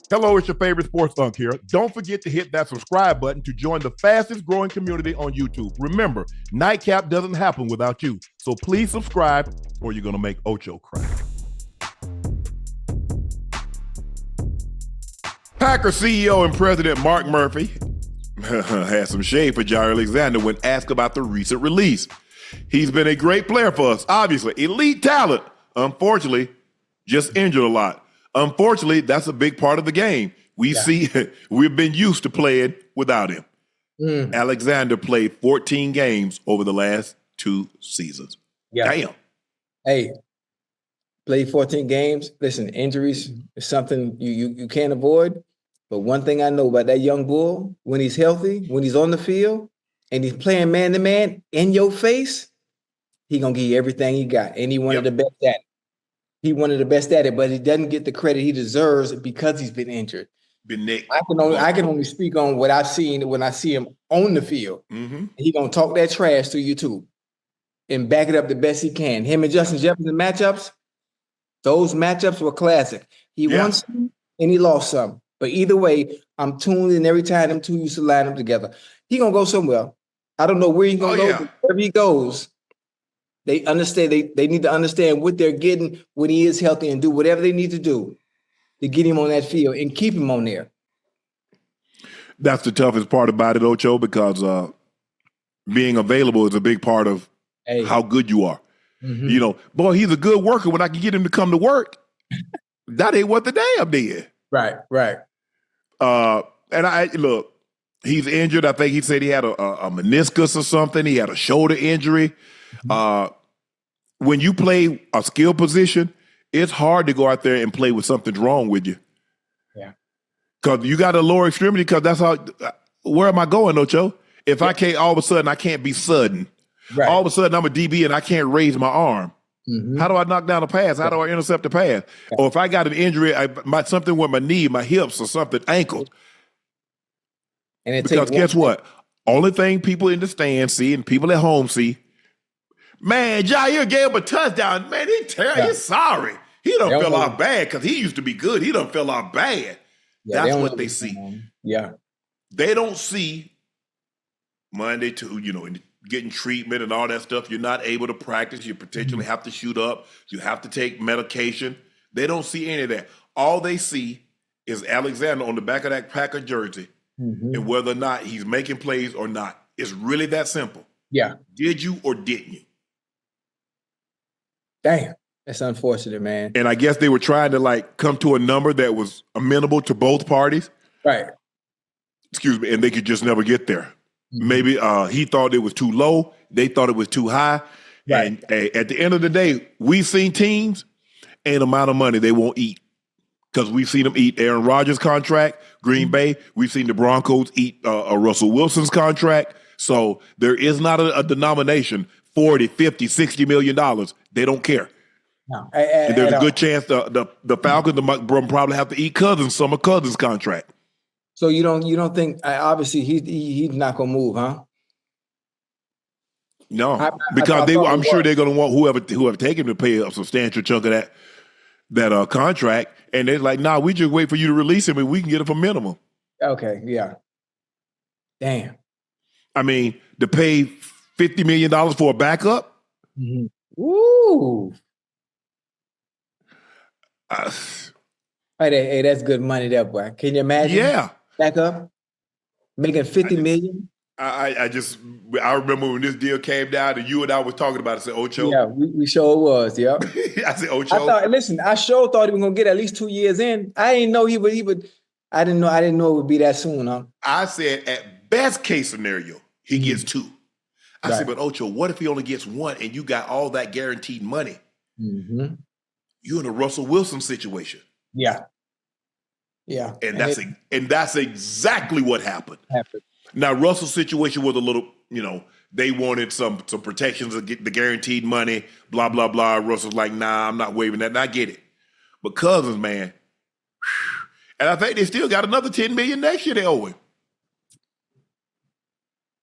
Hello, it's your favorite sports Unc here. Don't forget to hit that subscribe button to join the fastest growing community on YouTube. Remember, Nightcap doesn't happen without you. So please subscribe or you're going to make Ocho cry. Packers CEO and President Mark Murphy had some shade for Jaire Alexander when asked about the recent release. He's been a great player for us, obviously. Elite talent. Unfortunately, just injured a lot. Unfortunately, that's a big part of the game. We've been used to playing without him. Alexander played 14 games over the last 2 seasons. Yeah. Damn. Hey, played 14 games. Listen, injuries is something you can't avoid. But one thing I know about that young bull, when he's healthy, when he's on the field, and he's playing man-to-man in your face, he going to give you everything he got. And he one of the best at it. He one of the best at it, but he doesn't get the credit he deserves because he's been injured. I can only speak on what I've seen when I see him on the field. Mm-hmm. He going to talk that trash to you too and back it up the best he can. Him and Justin Jefferson matchups, those matchups were classic. He won some and he lost some. But either way, I'm tuned in every time them two used to line up together. He going to go somewhere. I don't know where he's going to go, but wherever he goes, they understand. They need to understand what they're getting when he is healthy and do whatever they need to do to get him on that field and keep him on there. That's the toughest part about it, Ocho, because being available is a big part of how good you are. Mm-hmm. You know, boy, he's a good worker. When I can get him to come to work, that ain't what the damn did. Right. And look, he's injured. I think he said he had a meniscus or something. He had a shoulder injury. When you play a skill position, it's hard to go out there and play with something's wrong with you. Yeah. Because you got a lower extremity, because that's how, where am I going, Ocho? If I can't, all of a sudden, I can't be sudden. Right. All of a sudden, I'm a DB and I can't raise my arm. Mm-hmm. How do I knock down a pass? How do I intercept a pass? Or if I got an injury, something with my knee, my hips or something, ankle. Because guess what? Only thing people in the stands see and people at home see, man, Jaire gave him a touchdown. Man, he's sorry. He don't feel out bad because he used to be good. He don't feel out bad. Yeah, that's what they see. Yeah. They don't see Monday to, getting treatment and all that stuff. You're not able to practice. You potentially have to shoot up. You have to take medication. They don't see any of that. All they see is Alexander on the back of that Packer jersey and whether or not he's making plays or not. It's really that simple. Yeah. Did you or didn't you? Damn. That's unfortunate, man. And I guess they were trying to come to a number that was amenable to both parties. Right. Excuse me. And they could just never get there. Maybe he thought it was too low. They thought it was too high. Right. And at the end of the day, we've seen teams and the amount of money they won't eat. Because we've seen them eat Aaron Rodgers' contract, Green Bay. We've seen the Broncos eat Russell Wilson's contract. So there is not a denomination, 40, 50, $60 million. They don't care. No. And there's a good chance the Falcons probably have to eat some of Cousins' contract. So you don't think obviously he's not gonna move, huh? No, because I'm sure they're gonna want whoever taken to pay a substantial chunk of that contract, and they're like, nah, we just wait for you to release him and we can get it for minimum. Okay, yeah. Damn. I mean, to pay $50 million for a backup. Mm-hmm. Woo. Hey, that's good money, there, boy. Can you imagine? Yeah. Back up, making $50 million. I remember when this deal came down and you and I was talking about it. I said, Ocho. Yeah, we sure was. Yeah. I said, Ocho. I sure thought he was gonna get at least 2 years in. I didn't know he would. I didn't know it would be that soon, huh? I said, at best case scenario, he gets 2. I said, but Ocho, what if he only gets 1 and you got all that guaranteed money? Mm-hmm. You're in a Russell Wilson situation. Yeah. Yeah. And that's exactly what happened. Now, Russell's situation was a little, they wanted some protections to get the guaranteed money, blah, blah, blah. Russell's like, nah, I'm not waiving that. And I get it. But Cousins, man, and I think they still got another $10 million next year they owe him.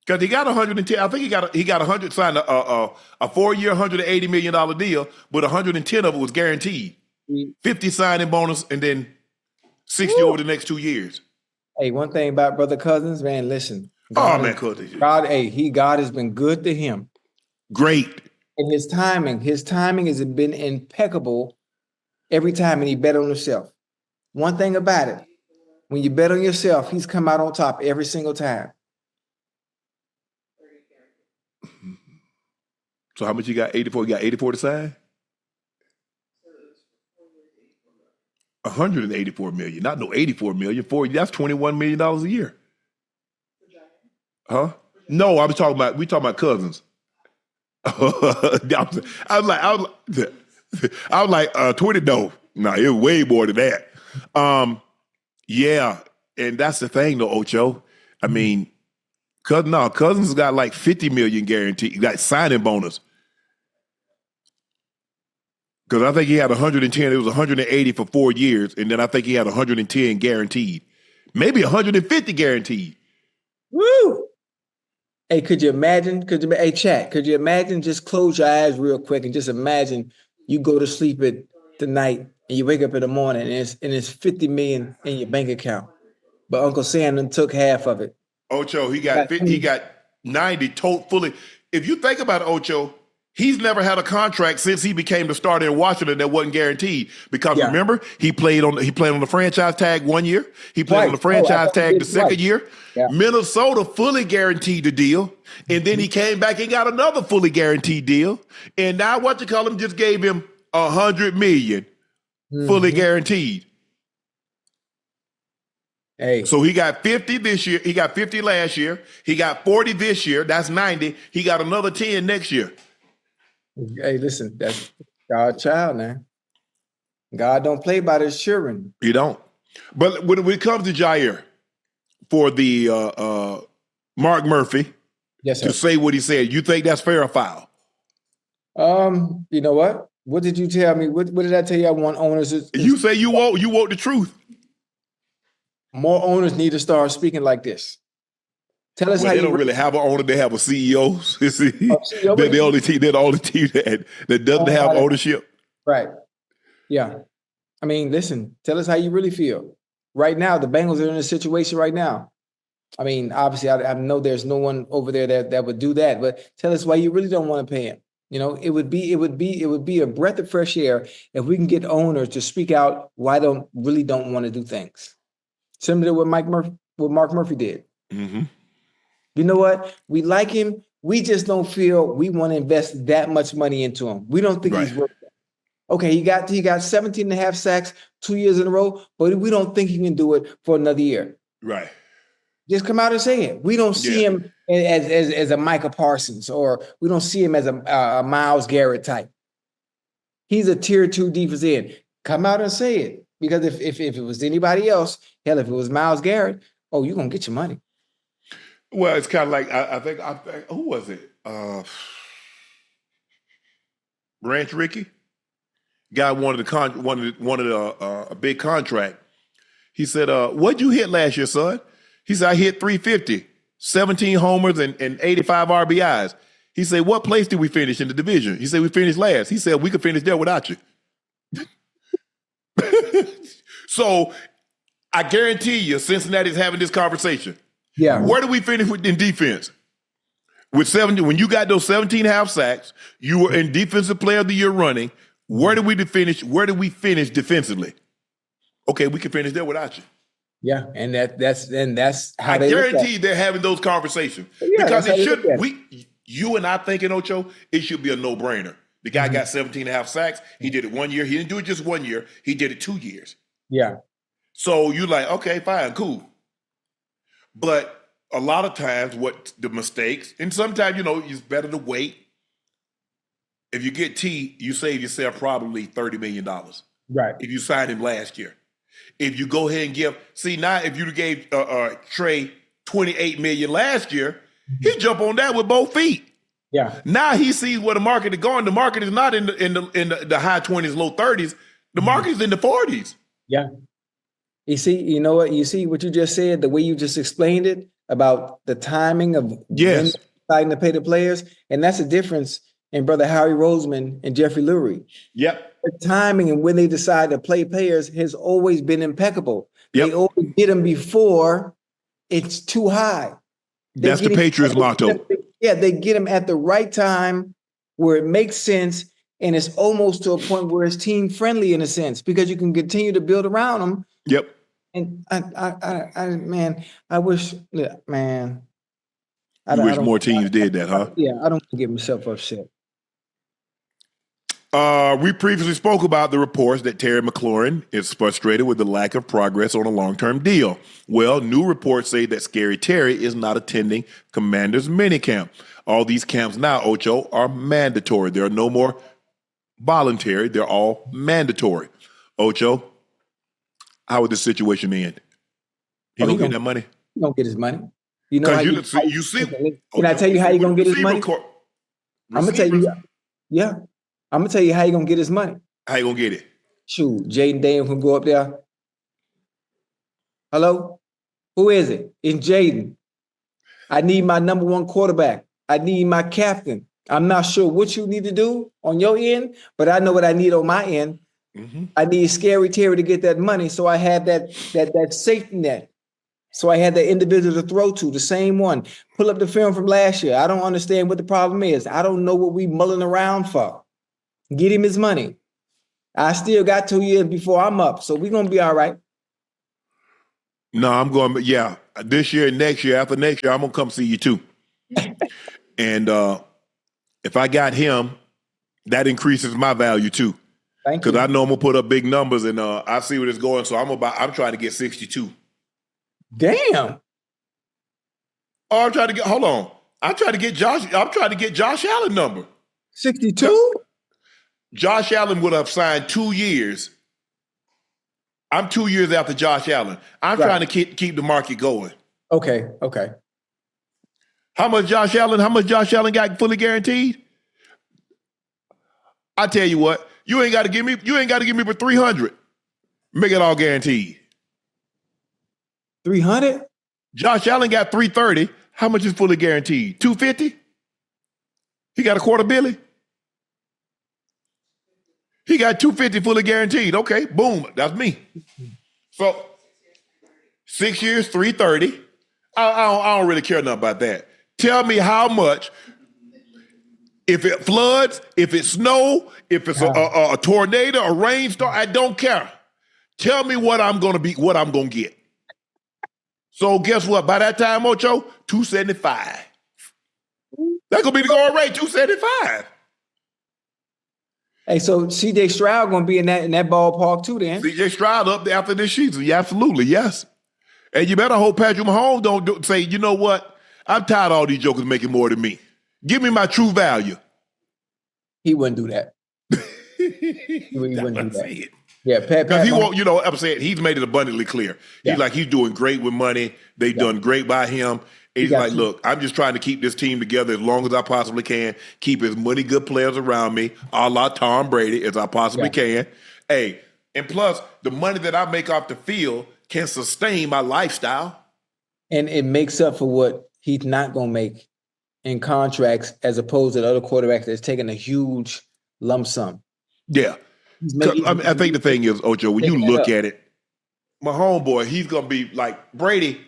Because he got 110. I think he got 100, signed a 4-year, $180 million deal, but 110 of it was guaranteed. 50 signing bonus and then 60 over the next 2 years. Hey, one thing about Brother Cousins, man, listen. God Cousins. God has been good to him. Great. And his timing has been impeccable every time, and he bet on himself. One thing about it, when you bet on yourself, he's come out on top every single time. So how much you got? 84? You got 84 to sign? 184 million, not no 84 million. That's $21 million a year. Huh? No, we talking about Cousins. I was like 20. No, it was way more than that. Yeah, and that's the thing though, Ocho. I mean, Cousins got like 50 million guaranteed. He got signing bonus. Because I think he had 110. It was 180 for 4 years, and then I think he had 110 guaranteed, maybe 150 guaranteed. Woo! Hey, could you imagine? Hey, chat. Could you imagine? Just close your eyes real quick and just imagine you go to sleep at the night and you wake up in the morning and it's 50 million in your bank account, but Uncle Sam took half of it. Ocho, he got 90 fully. If you think about it, Ocho, he's never had a contract since he became the starter in Washington that wasn't guaranteed. Because remember, he played on the franchise tag 1 year. He played on the franchise tag the second year. Yeah. Minnesota fully guaranteed the deal, and then he came back and got another fully guaranteed deal. And now just gave him $100 million fully guaranteed. Hey. So he got 50 this year. He got 50 last year. He got 40 this year. That's 90. He got another 10 next year. Hey, listen, that's God's child, man. God don't play by his children. You don't. But when it comes to Jaire, for the Mark Murphy to say what he said, you think that's fair or foul? You know what? What did you tell me? What did I tell you? I want owners. You say you want the truth. More owners need to start speaking like this. Tell us how they don't really have an owner. They have a CEO. They're the only team that doesn't have ownership. Right. Yeah. I mean, listen, tell us how you really feel. Right now, the Bengals are in a situation right now. I mean, obviously, I know there's no one over there that would do that, but tell us why you really don't want to pay him. You know, it would be a breath of fresh air if we can get owners to speak out why don't want to do things. Similar to what Mark Murphy did. Mm-hmm. You know what? We like him. We just don't feel we want to invest that much money into him. We don't think he's worth it. Okay, he got 17 and a half sacks 2 years in a row, but we don't think he can do it for another year. Right. Just come out and say it. We don't see him as a Micah Parsons, or we don't see him as a Myles Garrett type. He's a tier 2 defense end. Come out and say it. Because if it was anybody else, hell, if it was Myles Garrett, you're going to get your money. Well, it's kind of like, I think who was it? Ranch Ricky? Guy wanted a big contract. He said, what'd you hit last year, son? He said, I hit 350, 17 homers and 85 RBIs. He said, what place did we finish in the division? He said, we finished last. He said, we could finish there without you. So I guarantee you, Cincinnati's having this conversation. Yeah. Where do we finish in defense? With 70, when you got those 17 half sacks, you were in defensive player of the year running. Where do we finish defensively? Okay, we can finish there without you. Yeah, and that's how I guarantee they're having those conversations. Yeah, because it should you and I thinking, Ocho, it should be a no-brainer. The guy got 17 and a half sacks. He did it 1 year. He didn't do it just 1 year. He did it 2 years. Yeah. So you're like, okay, fine, cool. But a lot of times what the mistakes, and sometimes, it's better to wait. If you get T, you save yourself probably $30 million. Right. If you signed him last year. If you go ahead and now if you gave Trey $28 million last year, he'd jump on that with both feet. Yeah. Now he sees where the market is going. The market is not in the high 20s, low 30s. The market is in the 40s. Yeah. You see what you just said, the way you just explained it about the timing of when deciding to pay the players, and that's the difference in Brother Howie Roseman and Jeffrey Lurie. Yep. The timing and when they decide to play players has always been impeccable. They always get him before it's too high. That's the Patriots motto. They get him at the right time where it makes sense, and it's almost to a point where it's team friendly in a sense because you can continue to build around him. Yep. And I wish, man. You wish more teams did that, huh? Yeah, I don't want to get myself upset. We previously spoke about the reports that Terry McLaurin is frustrated with the lack of progress on a long-term deal. Well, new reports say that Scary Terry is not attending Commanders minicamp. All these camps now, Ocho, are mandatory. There are no more voluntary. They're all mandatory. Ocho, how would this situation end? He gonna get that money? He gonna get his money. You know how you see. Can I tell you how you gonna get his money? I'm gonna tell you. Yeah, I'm gonna tell you how you gonna get his money. How you gonna get it? Shoot, Jaden Daniels can go up there. Hello, who is it? It's Jaden. I need my number one quarterback. I need my captain. I'm not sure what you need to do on your end, but I know what I need on my end. Mm-hmm. I need Scary Terry to get that money, so I have that safety net. So I had that individual to throw to, the same one. Pull up the film from last year. I don't understand what the problem is. I don't know what we mulling around for. Get him his money. I still got 2 years before I'm up, so we're going to be all right. No, I'm going, yeah, this year, next year, after next year, I'm going to come see you too. And if I got him, that increases my value too. Thank you. Because I know I'm going to put up big numbers, and I see where it's going, so I'm trying to get 62. Damn. Oh, I'm trying to get. Hold on. I'm trying to get Josh Allen number. 62. Josh Allen would have signed 2 years. I'm 2 years after Josh Allen. I'm trying to keep the market going. Okay. How much Josh Allen got fully guaranteed? I tell you what. You ain't got to give me but 300. Make it all guaranteed. 300? Josh Allen got 330. How much is fully guaranteed? 250? He got a quarter billy? He got 250 fully guaranteed. Okay, boom, that's me. So 6 years, 330. I don't really care nothing about that. Tell me how much. If it floods, if it snow, if it's a tornado, a rainstorm, I don't care. Tell me what I'm gonna get. So guess what? By that time, Ocho, 275. That's gonna be the going rate, 275. Hey, so C.J. Stroud gonna be in that ballpark too, then? C.J. Stroud up there after this season, yeah, absolutely, yes. And you better hope Patrick Mahomes don't say, you know what? I'm tired of all these jokers making more than me. Give me my true value. He wouldn't do that. He wouldn't do that. Yeah, because he won't. You know, I'm saying he's made it abundantly clear. He's doing great with money. They've done great by him. And he's like, look, I'm just trying to keep this team together as long as I possibly can. Keep as many good players around me, a la Tom Brady, as I possibly can. Hey, and plus the money that I make off the field can sustain my lifestyle. And it makes up for what he's not going to make in contracts, as opposed to the other quarterbacks that's taking a huge lump sum. Yeah. I think the thing is, Ocho, when you look at it, my homeboy, he's gonna be like Brady.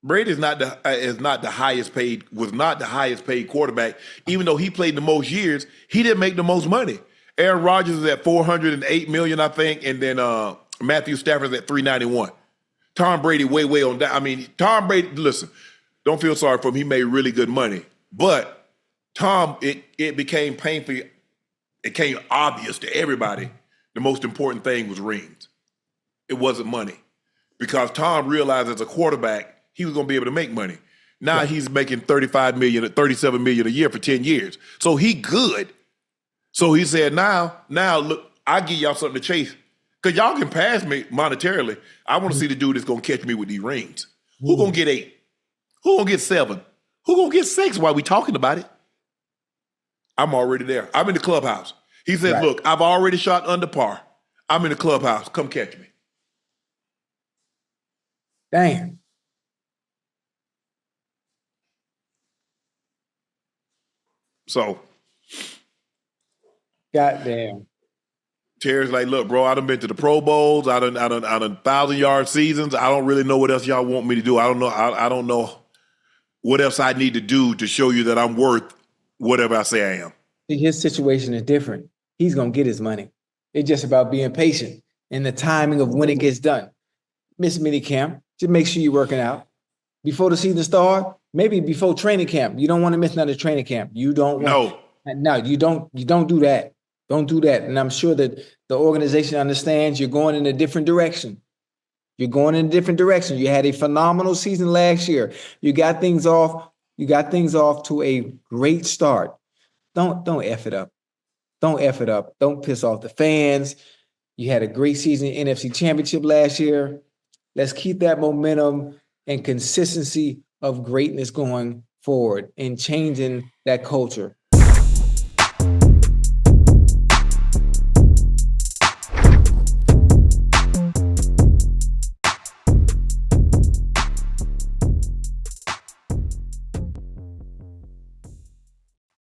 Brady is not the highest paid quarterback. Even though he played the most years, he didn't make the most money. Aaron Rodgers is at $408 million, I think, and then Matthew Stafford's at $391. Tom Brady way on that. I mean, Tom Brady. Listen, don't feel sorry for him. He made really good money, but Tom, it became painful. It became obvious to everybody the most important thing was rings. It wasn't money. Because Tom realized as a quarterback, he was going to be able to make money. Now he's making $35 million, $37 million a year for 10 years. So he good. So he said, now look, I'll give y'all something to chase. Because y'all can pass me monetarily. I want to see the dude that's going to catch me with these rings. Who going to get 8? Who going to get 7? Who going to get 6 while we talking about it? I'm already there. I'm in the clubhouse. He said, look, I've already shot under par. I'm in the clubhouse. Come catch me. Damn. So. Goddamn. Terry's like, look, bro, I done been to the Pro Bowls. I done 1,000-yard seasons. I don't really know what else y'all want me to do. I don't know. I don't know what else I need to do to show you that I'm worth whatever I say I am. See, his situation is different. He's going to get his money. It's just about being patient and the timing of when it gets done. Miss minicamp, just make sure you're working out. Before the season starts, maybe before training camp. You don't want to miss another training camp. You don't want No, you don't do that. Don't do that. And I'm sure that the organization understands you're going in a different direction. You're going in a different direction. You had a phenomenal season last year. You got things off to a great start. Don't F it up. Don't F it up. Don't piss off the fans. You had a great season in NFC Championship last year. Let's keep that momentum and consistency of greatness going forward and changing that culture.